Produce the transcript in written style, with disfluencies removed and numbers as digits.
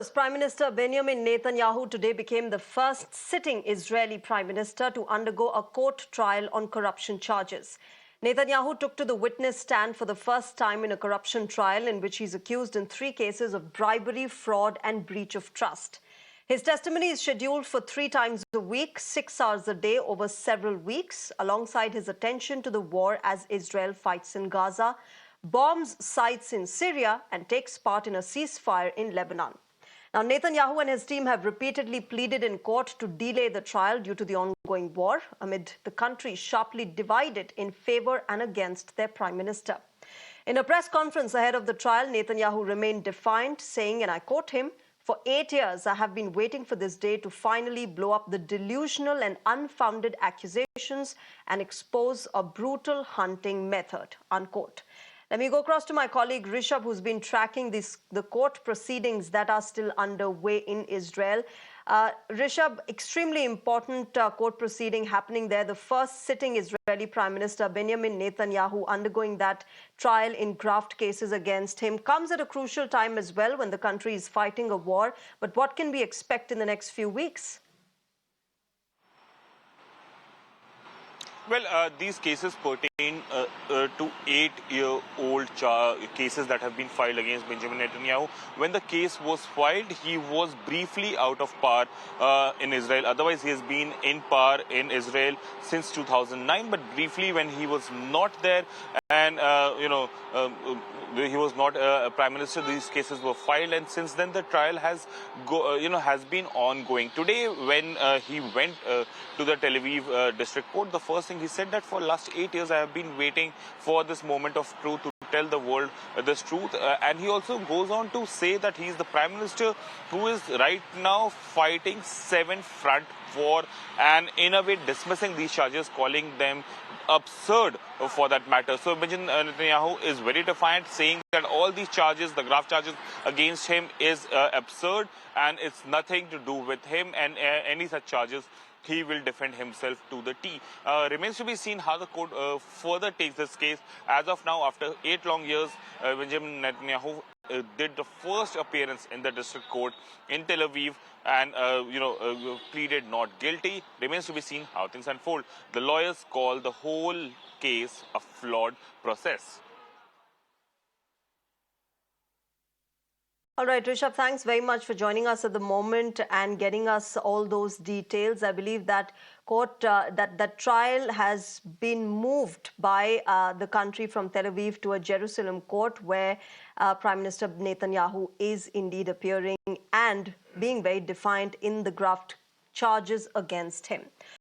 Prime Minister Benjamin Netanyahu today became the first sitting Israeli Prime Minister to undergo a court trial on corruption charges. Netanyahu took to the witness stand for the first time in a corruption trial in which he's accused in 3 cases of bribery, fraud and breach of trust. His testimony is scheduled for 3 times a week, 6 hours a day over several weeks, alongside his attention to the war as Israel fights in Gaza, bombs sites in Syria and takes part in a ceasefire in Lebanon. Now, Netanyahu and his team have repeatedly pleaded in court to delay the trial due to the ongoing war, amid the country sharply divided in favor and against their prime minister. In a press conference ahead of the trial, Netanyahu remained defiant, saying, and I quote him, "For 8 years, I have been waiting for this day to finally blow up the delusional and unfounded accusations and expose a brutal hunting method," unquote. Let me go across to my colleague Rishabh, who's been tracking the court proceedings that are still underway in Israel. Rishabh, extremely important court proceeding happening there. The first sitting Israeli Prime Minister Benjamin Netanyahu undergoing that trial in Graft cases against him comes at a crucial time as well when the country is fighting a war. But what can we expect in the next few weeks? Well, these cases pertain to 8-year-old cases that have been filed against Benjamin Netanyahu. When the case was filed, he was briefly out of power in Israel. Otherwise, he has been in power in Israel since 2009, but briefly when he was not there and, he was not a prime minister, these cases were filed, and since then the trial has been ongoing. Today, when he went to the Tel Aviv district court, the first thing he said that for last 8 years I have been waiting for this moment of truth to tell the world this truth. And he also goes on to say that he is the prime minister who is right now fighting 7 front war and in a way dismissing these charges, calling them absurd for that matter. So Benjamin Netanyahu is very defiant, saying that all these charges, the Graft charges against him is absurd and it's nothing to do with him, and any such charges he will defend himself to the T. Remains to be seen how the court further takes this case. As of now, after 8 long years, Benjamin Netanyahu did the first appearance in the district court in Tel Aviv and, pleaded not guilty. Remains to be seen how things unfold. The lawyers call the whole case a flawed process. All right, Rishabh, thanks very much for joining us at the moment and getting us all those details. I believe that that trial has been moved by the country from Tel Aviv to a Jerusalem court where Prime Minister Netanyahu is indeed appearing and being very defiant in the graft charges against him.